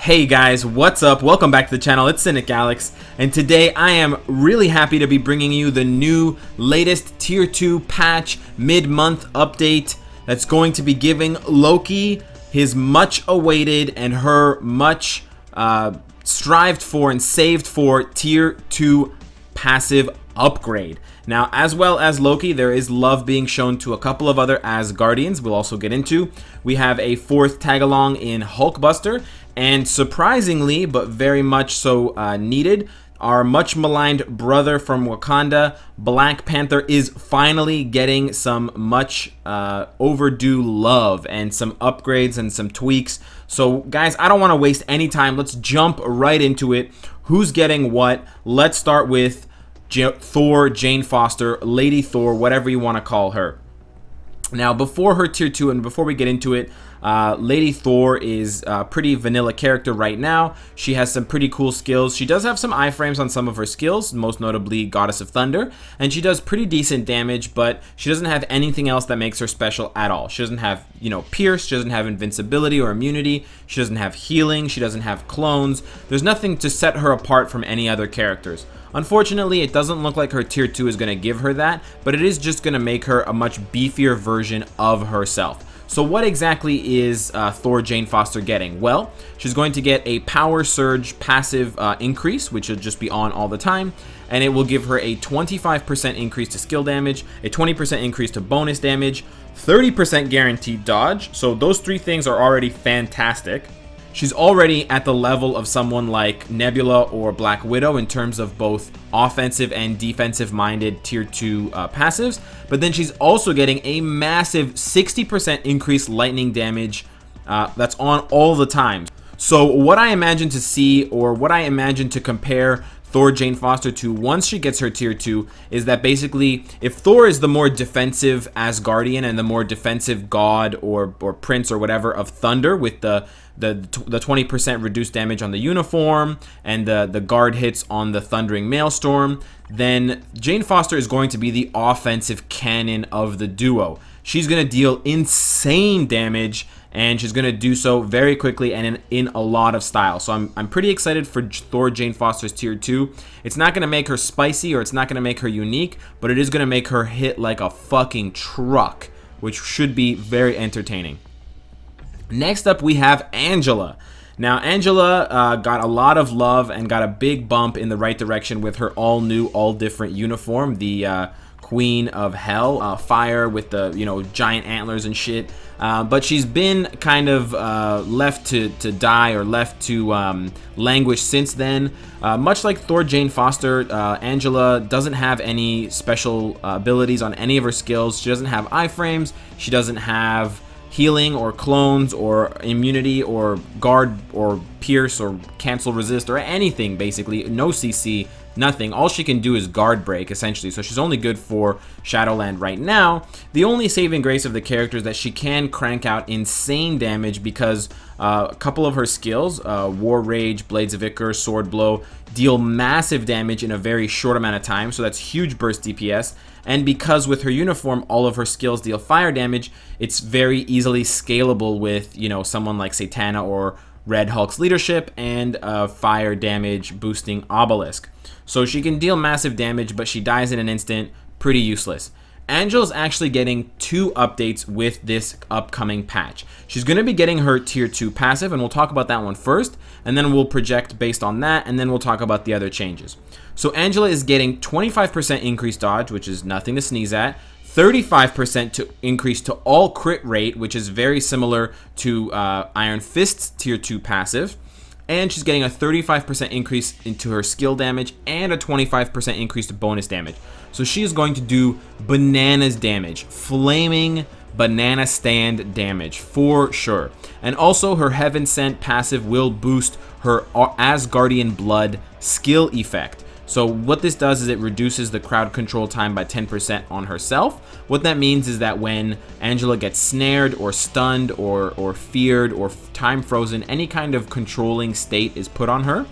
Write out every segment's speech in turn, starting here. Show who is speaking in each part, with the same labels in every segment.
Speaker 1: Hey guys, what's up? Welcome back to the channel. It's Cynicalex, and today I am really happy to be bringing you the new latest tier 2 patch mid-month update that's going to be giving Loki his much awaited and her much strived for and saved for tier 2 passive upgrade. Now, as well as Loki, there is love being shown to a couple of other Asgardians we'll also get into. We have a fourth tag-along in Hulkbuster, and surprisingly, but very much so needed, our much maligned brother from Wakanda, Black Panther, is finally getting some much overdue love and some upgrades and some tweaks. So guys, I don't want to waste any time. Let's jump right into it. Who's getting what? Let's start with Thor, Jane Foster, Lady Thor, whatever you want to call her. Now, before her tier 2 and before we get into it, Lady Thor is a pretty vanilla character right now. She has some pretty cool skills. She does have some iframes on some of her skills, most notably Goddess of Thunder, and she does pretty decent damage, but she doesn't have anything else that makes her special at all. She doesn't have, Pierce, she doesn't have invincibility or immunity, she doesn't have healing, she doesn't have clones. There's nothing to set her apart from any other characters. Unfortunately, it doesn't look like her tier 2 is going to give her that, but it is just going to make her a much beefier version of herself. So what exactly is Thor Jane Foster getting? Well, she's going to get a Power Surge passive increase, which will just be on all the time, and it will give her a 25% increase to skill damage, a 20% increase to bonus damage, 30% guaranteed dodge. So those three things are already fantastic. She's already at the level of someone like Nebula or Black Widow in terms of both offensive and defensive minded tier 2 passives, but then she's also getting a massive 60% increased lightning damage that's on all the time. So what I imagine to see, or what I imagine to compare Thor Jane Foster to once she gets her tier 2, is that basically if Thor is the more defensive Asgardian and the more defensive god or prince or whatever of Thunder with the 20% reduced damage on the uniform and the guard hits on the Thundering Maelstrom, then Jane Foster is going to be the offensive cannon of the duo. She's going to deal insane damage, and she's going to do so very quickly and in a lot of style. So I'm pretty excited for Thor Jane Foster's tier 2. It's not going to make her spicy or it's not going to make her unique, but it is going to make her hit like a fucking truck, which should be very entertaining. Next up, we have Angela. Now, Angela got a lot of love and got a big bump in the right direction with her all new, all different uniform, the Queen of Hell, fire with the giant antlers and shit. But she's been kind of left to die or left to languish since then. Much like Thor Jane Foster, Angela doesn't have any special abilities on any of her skills. She doesn't have iframes. She doesn't have healing or clones or immunity or guard or pierce or cancel resist or anything. Basically no CC, nothing. All she can do is guard break essentially, so she's only good for Shadowland right now. The only saving grace of the character is that she can crank out insane damage because a couple of her skills, War Rage, Blades of Icar, Sword Blow, deal massive damage in a very short amount of time, so that's huge burst DPS. And because with her uniform all of her skills deal fire damage, it's very easily scalable with someone like Satana or Red Hulk's leadership and fire damage boosting Obelisk. So she can deal massive damage, but she dies in an instant. Pretty useless. Angela's actually getting 2 updates with this upcoming patch. She's going to be getting her tier 2 passive, and we'll talk about that one first, and then we'll project based on that, and then we'll talk about the other changes. So Angela is getting 25% increased dodge, which is nothing to sneeze at, 35% to increase to all crit rate, which is very similar to Iron Fist's tier 2 passive, and she's getting a 35% increase into her skill damage and a 25% increase to bonus damage. So she is going to do bananas damage, flaming banana stand damage for sure. And also her Heaven Sent passive will boost her Asgardian Blood skill effect. So what this does is it reduces the crowd control time by 10% on herself. What that means is that when Angela gets snared or stunned or feared or time frozen, any kind of controlling state is put on her,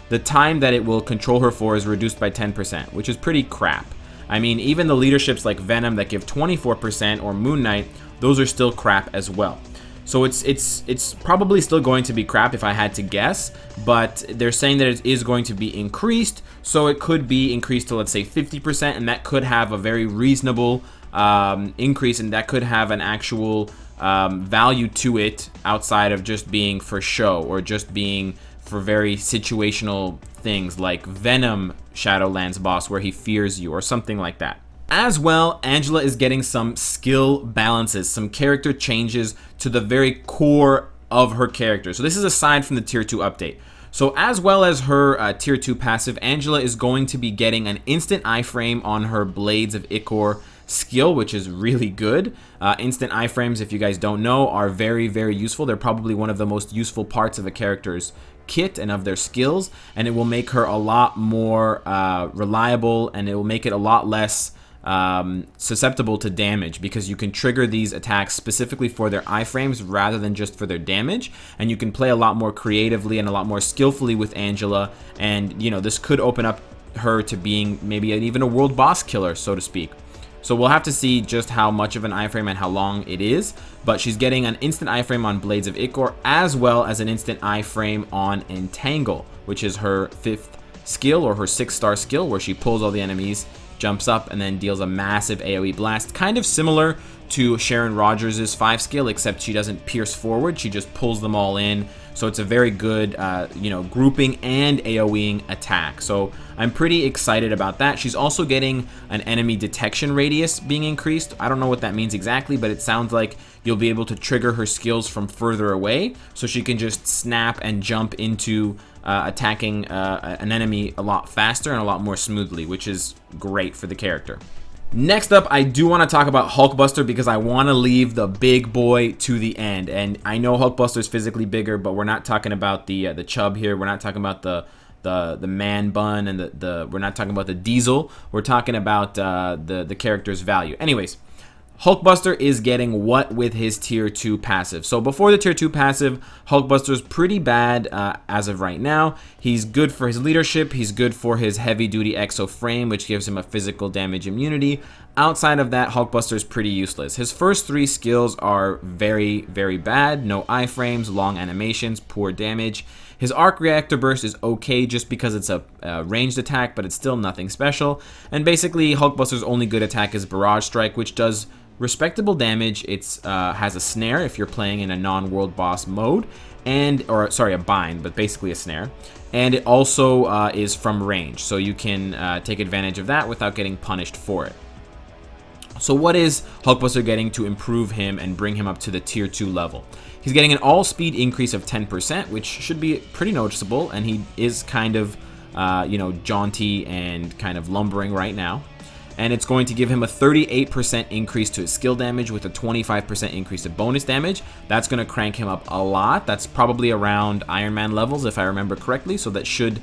Speaker 1: the time that it will control her for is reduced by 10%, which is pretty crap. I mean, even the leaderships like Venom that give 24% or Moon Knight, those are still crap as well. So it's probably still going to be crap if I had to guess, but they're saying that it is going to be increased, so it could be increased to, let's say, 50%, and that could have a very reasonable increase, and that could have an actual value to it outside of just being for show or just being for very situational things like Venom Shadowlands boss where he fears you or something like that. As well, Angela is getting some skill balances, some character changes to the very core of her character. So this is aside from the tier 2 update. So as well as her tier 2 passive, Angela is going to be getting an instant iframe on her Blades of Ichor skill, which is really good. Instant iframes, if you guys don't know, are very, very useful. They're probably one of the most useful parts of a character's kit and of their skills, and it will make her a lot more reliable, and it will make it a lot less susceptible to damage, because you can trigger these attacks specifically for their iframes rather than just for their damage, and you can play a lot more creatively and a lot more skillfully with Angela. And you know, this could open up her to being maybe even a world boss killer, so to speak. So we'll have to see just how much of an iframe and how long it is, but she's getting an instant iframe on Blades of Ichor as well as an instant iframe on Entangle, which is her 5th skill or her 6-star skill, where she pulls all the enemies, jumps up, and then deals a massive AoE blast, kind of similar to Sharon Rogers' 5 skill, except she doesn't pierce forward, she just pulls them all in. So it's a very good, you know, grouping and AoEing attack. So I'm pretty excited about that. She's also getting an enemy detection radius being increased. I don't know what that means exactly, but it sounds like you'll be able to trigger her skills from further away, so she can just snap and jump into attacking an enemy a lot faster and a lot more smoothly, which is great for the character. Next up, I do want to talk about Hulkbuster, because I want to leave the big boy to the end. And I know Hulkbuster is physically bigger, but we're not talking about the chub here. We're not talking about the man bun, and we're not talking about the diesel. We're talking about the character's value. Anyways, Hulkbuster is getting what with his tier 2 passive? So before the tier 2 passive, Hulkbuster's pretty bad as of right now. He's good for his leadership, he's good for his heavy duty exo frame, which gives him a physical damage immunity. Outside of that, Hulkbuster is pretty useless. His first 3 skills are very, very bad. No iframes, long animations, poor damage. His arc reactor burst is okay just because it's a ranged attack, but it's still nothing special. And basically, Hulkbuster's only good attack is Barrage Strike, which does respectable damage. It's has a snare if you're playing in a non-world boss mode, or sorry, a bind, but basically a snare. And it also is from range, so you can take advantage of that without getting punished for it. So what is Hulkbuster getting to improve him and bring him up to the tier 2 level? He's getting an all speed increase of 10%, which should be pretty noticeable, and he is kind of you know, jaunty and kind of lumbering right now. And it's going to give him a 38% increase to his skill damage with a 25% increase to bonus damage. That's going to crank him up a lot. That's probably around Iron Man levels, if I remember correctly, so that should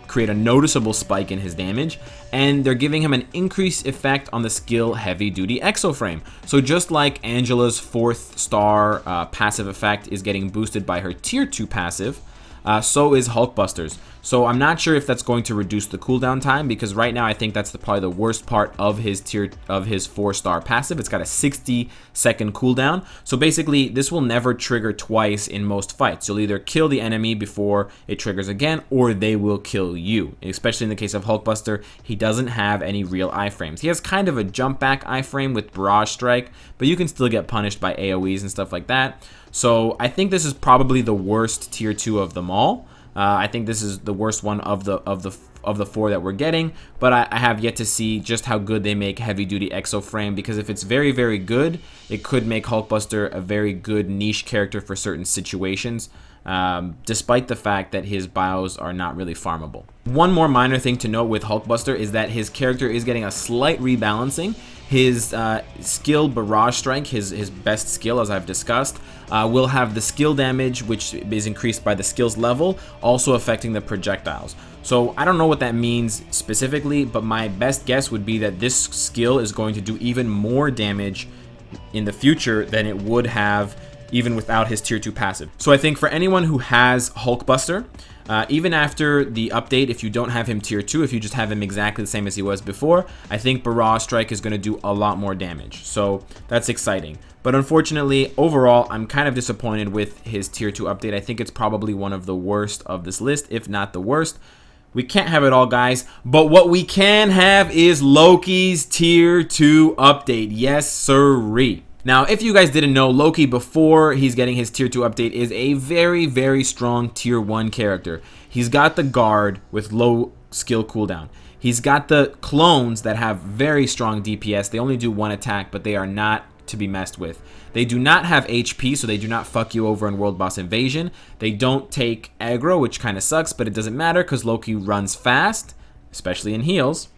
Speaker 1: create a noticeable spike in his damage. And they're giving him an increased effect on the skill Heavy Duty Exoframe. So just like Angela's 4th star passive effect is getting boosted by her tier 2 passive, so is Hulkbuster's. So I'm not sure if that's going to reduce the cooldown time, because right now I think that's probably the worst part of his 4-star passive. It's got a 60-second cooldown. So basically, this will never trigger twice in most fights. You'll either kill the enemy before it triggers again, or they will kill you. Especially in the case of Hulkbuster, he doesn't have any real iframes. He has kind of a jump back iframe with Barrage Strike, but you can still get punished by AoEs and stuff like that. So I think this is probably the worst tier 2 of them all. I think this is the worst one of the 4 that we're getting, but I have yet to see just how good they make Heavy Duty Exoframe, because if it's very, very good, it could make Hulkbuster a very good niche character for certain situations, despite the fact that his bios are not really farmable. One more minor thing to note with Hulkbuster is that his character is getting a slight rebalancing. His skill Barrage Strike, his best skill, as I've discussed, will have the skill damage, which is increased by the skills level, also affecting the projectiles. So I don't know what that means specifically, but my best guess would be that this skill is going to do even more damage in the future than it would have even without his tier 2 passive. So I think for anyone who has Hulkbuster, even after the update, if you don't have him tier 2, if you just have him exactly the same as he was before, I think Barrage Strike is going to do a lot more damage. So that's exciting. But unfortunately, overall, I'm kind of disappointed with his tier 2 update. I think it's probably one of the worst of this list, if not the worst. We can't have it all, guys, but what we can have is Loki's tier 2 update. Yes, sirree. Now, if you guys didn't know, Loki, before he's getting his tier 2 update, is a very, very strong tier 1 character. He's got the guard with low skill cooldown. He's got the clones that have very strong DPS. They only do 1 attack, but they are not to be messed with. They do not have HP, so they do not fuck you over in World Boss Invasion. They don't take aggro, which kind of sucks, but it doesn't matter because Loki runs fast, especially in heals.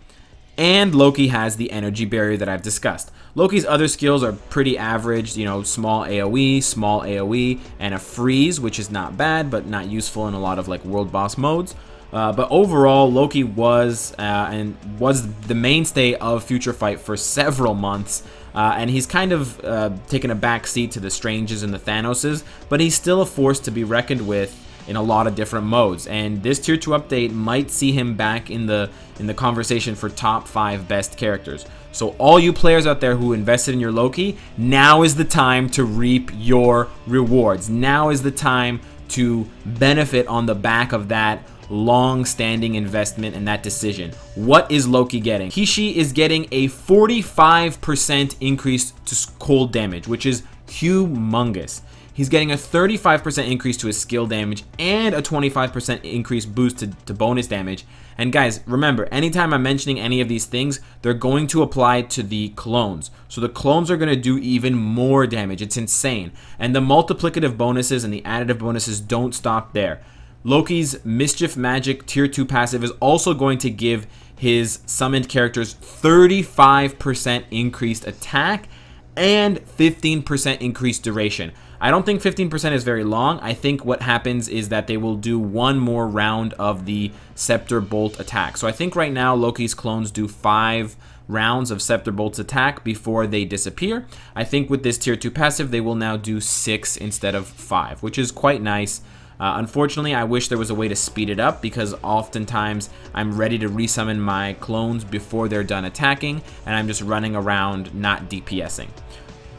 Speaker 1: And Loki has the energy barrier that I've discussed. Loki's other skills are pretty average, you know, small AoE, and a freeze, which is not bad, but not useful in a lot of like world boss modes. But overall, Loki was the mainstay of Future Fight for several months. And he's kind of taken a back seat to the Stranges and the Thanoses, but he's still a force to be reckoned with in a lot of different modes. And this tier 2 update might see him back in the conversation for top 5 best characters. So all you players out there who invested in your Loki, now is the time to reap your rewards. Now is the time to benefit on the back of that long-standing investment and that decision. What is Loki getting? Kishi is getting a 45% increase to cold damage, which is humongous. He's getting a 35% increase to his skill damage and a 25% increase boost to bonus damage. And guys, remember, anytime I'm mentioning any of these things, they're going to apply to the clones. So the clones are going to do even more damage. It's insane. And the multiplicative bonuses and the additive bonuses don't stop there. Loki's Mischief Magic tier 2 passive is also going to give his summoned characters 35% increased attack and 15% increased duration. I don't think 15% is very long. I think what happens is that they will do one more round of the Scepter Bolt attack. So I think right now Loki's clones do 5 rounds of Scepter Bolt's attack before they disappear. I think with this tier 2 passive, they will now do 6 instead of 5, which is quite nice. Unfortunately, I wish there was a way to speed it up because oftentimes I'm ready to resummon my clones before they're done attacking and I'm just running around not DPSing.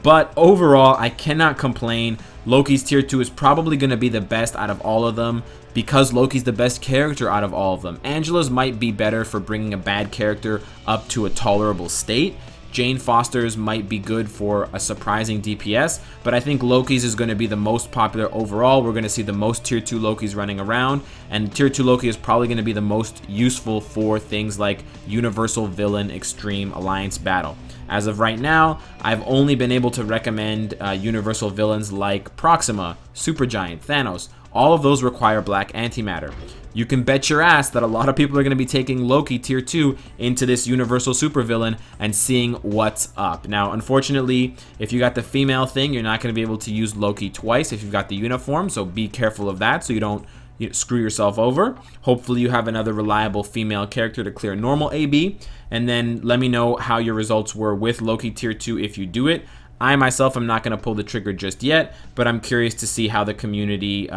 Speaker 1: But overall, I cannot complain. Loki's tier 2 is probably going to be the best out of all of them because Loki's the best character out of all of them. Angela's might be better for bringing a bad character up to a tolerable state. Jane Foster's might be good for a surprising DPS, but I think Loki's is going to be the most popular overall. We're going to see the most tier 2 Lokis running around, and tier 2 Loki is probably going to be the most useful for things like Universal Villain Extreme Alliance Battle. As of right now, I've only been able to recommend Universal Villains like Proxima, Supergiant, Thanos. All of those require black antimatter. You can bet your ass that a lot of people are going to be taking Loki tier 2 into this Universal Supervillain and seeing what's up. Now, unfortunately, if you got the female thing, you're not going to be able to use Loki twice if you've got the uniform, so be careful of that so you don't screw yourself over. Hopefully you have another reliable female character to clear normal AB, and then let me know how your results were with Loki tier 2 if you do it. I myself am not going to pull the trigger just yet, but I'm curious to see how the community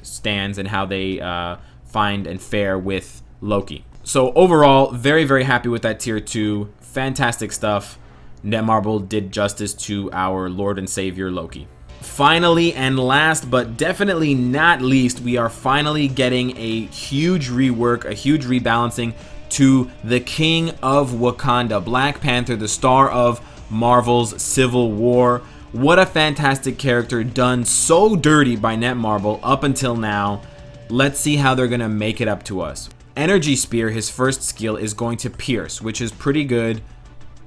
Speaker 1: stands and how they find and fare with Loki. So overall, very, very happy with that tier 2. Fantastic stuff. Netmarble did justice to our Lord and Savior Loki. Finally, and last but definitely not least, we are finally getting a huge rework, a huge rebalancing to the King of Wakanda, Black Panther, the star of Marvel's Civil War. What a fantastic character, done so dirty by Netmarble up until now. Let's see how they're going to make it up to us. Energy Spear, his first skill, is going to pierce, which is pretty good,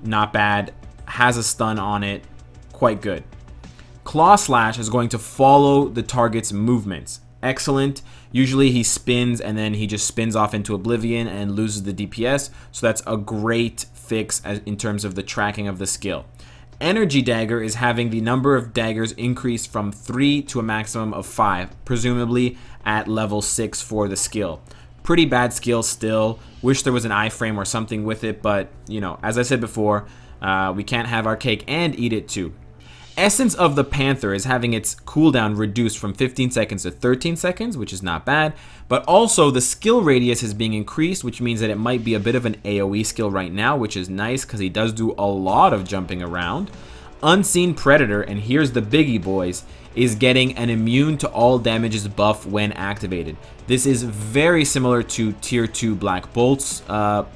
Speaker 1: not bad, has a stun on it, quite good. Claw Slash is going to follow the target's movements. Excellent. Usually he spins and then he just spins off into oblivion and loses the DPS, so that's a great fix in terms of the tracking of the skill. Energy Dagger is having the number of daggers increase from 3 to a maximum of 5, presumably at level 6 for the skill. Pretty bad skill still. Wish there was an iframe or something with it, but you know, as I said before, we can't have our cake and eat it too. essence of the Panther is having its cooldown reduced from 15 seconds to 13 seconds, which is not bad. But also the skill radius is being increased, which means that it might be a bit of an AoE skill right now, which is nice because he does do a lot of jumping around. Unseen Predator, and here's the biggie, boys, is getting an immune to all damages buff when activated. This is very similar to Tier 2 Black Bolt's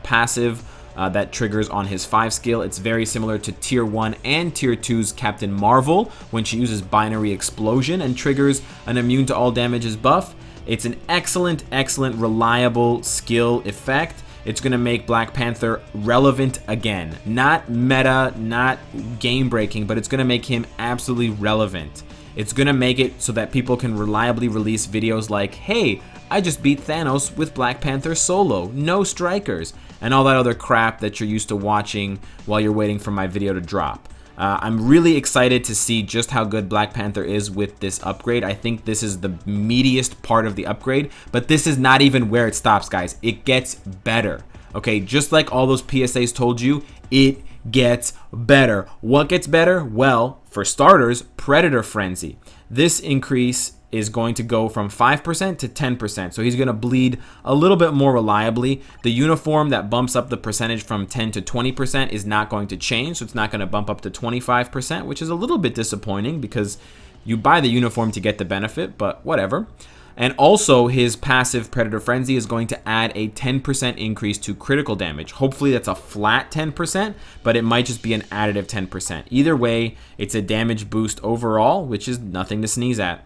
Speaker 1: passive that triggers on his 5 skill. It's very similar to Tier 1 and Tier 2's Captain Marvel when she uses Binary Explosion and triggers an immune to all damages buff. It's an excellent, reliable skill effect. It's going to make Black Panther relevant again. Not meta, not game-breaking, but it's going to make him absolutely relevant. It's going to make it so that people can reliably release videos like, hey, I just beat Thanos with Black Panther solo, no strikers, and all that other crap that you're used to watching while you're waiting for my video to drop. I'm really excited to see just how good Black Panther is with this upgrade. I think this is the meatiest part of the upgrade, but this is not even where it stops, guys. It gets better, okay? Just like all those PSAs told you, it gets better. What gets better? Well, for starters, Predator Frenzy. This increase is going to go from 5% to 10%. So he's going to bleed a little bit more reliably. The uniform that bumps up the percentage from 10 to 20% is not going to change. So it's not going to bump up to 25%, which is a little bit disappointing because you buy the uniform to get the benefit, but whatever. And also his passive Predator Frenzy is going to add a 10% increase to critical damage. Hopefully that's a flat 10%, but it might just be an additive 10%. Either way, it's a damage boost overall, which is nothing to sneeze at.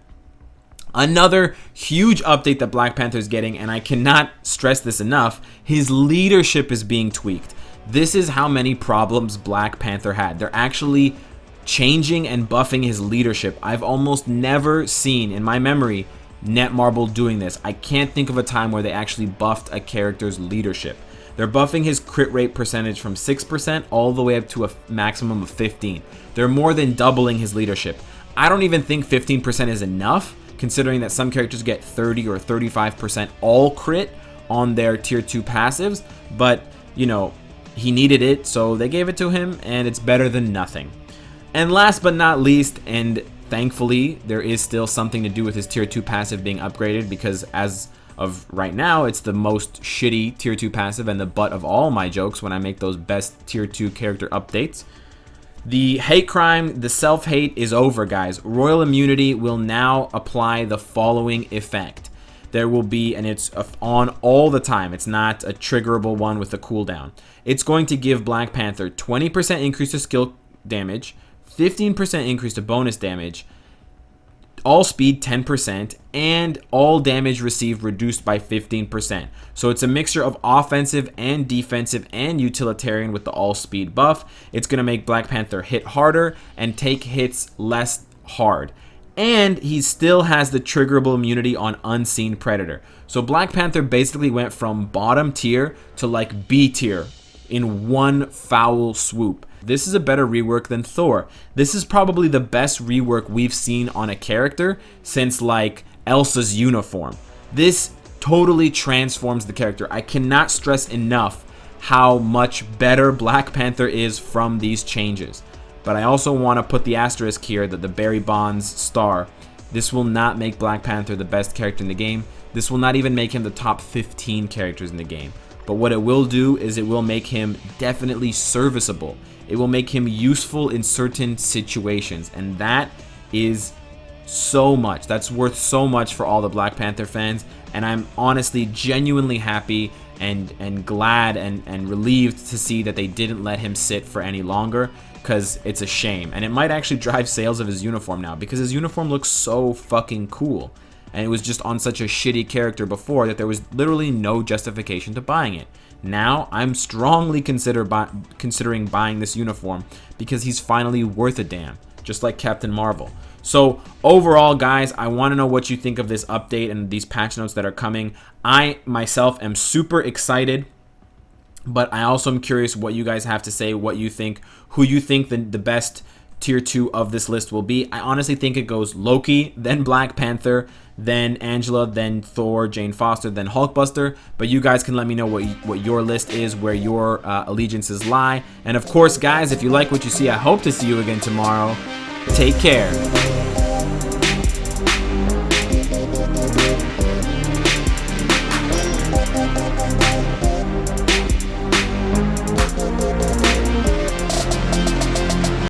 Speaker 1: Another huge update that Black Panther is getting, and I cannot stress this enough, his leadership is being tweaked. This is how many problems Black Panther had. They're actually changing and buffing his leadership. I've almost never seen in my memory Netmarble doing this. I can't think of a time where they actually buffed a character's leadership. They're buffing his crit rate percentage from 6% all the way up to a maximum of 15. They're more than doubling his leadership. I don't even think 15% is enough, considering that some characters get 30 or 35% all crit on their tier 2 passives, but you know, he needed it, so they gave it to him, and it's better than nothing. And last but not least, and thankfully there is still something to do with his tier 2 passive being upgraded, because as of right now it's the most shitty tier 2 passive and the butt of all my jokes when I make those best tier 2 character updates. The hate crime, the self-hate is over, guys. Royal immunity will now apply the following effect. There will be, and it's on all the time, it's not a triggerable one with a cooldown. It's going to give Black Panther 20% increase to skill damage, 15% increase to bonus damage, all speed 10%, and all damage received reduced by 15%. So it's a mixture of offensive and defensive and utilitarian with the all speed buff. It's going to make Black Panther hit harder and take hits less hard. And he still has the triggerable immunity on Unseen Predator. So Black Panther basically went from bottom tier to like B tier in one foul swoop. This is a better rework than Thor. This is probably the best rework we've seen on a character since like Elsa's uniform. This totally transforms the character. I cannot stress enough how much better Black Panther is from these changes. But I also want to put the asterisk here that the Barry Bonds star, this will not make Black Panther the best character in the game. This will not even make him the top 15 characters in the game. But what it will do is it will make him definitely serviceable. It will make him useful in certain situations, and that is so much. That's worth so much for all the Black Panther fans, and I'm honestly genuinely happy and glad and relieved to see that they didn't let him sit for any longer, because it's a shame. And it might actually drive sales of his uniform now, because his uniform looks so fucking cool. And it was just on such a shitty character before that there was literally no justification to buying it. Now, I'm strongly considering buying this uniform because he's finally worth a damn, just like Captain Marvel. So, overall, guys, I want to know what you think of this update and these patch notes that are coming. I, myself, am super excited, but I also am curious what you guys have to say, what you think, who you think the best tier 2 of this list will be. I honestly think it goes Loki, then Black Panther, then Angela, then Thor, Jane Foster, then Hulkbuster. But you guys can let me know what your list is, where your allegiances lie. And of course, guys, if you like what you see, I hope to see you again tomorrow. Take care.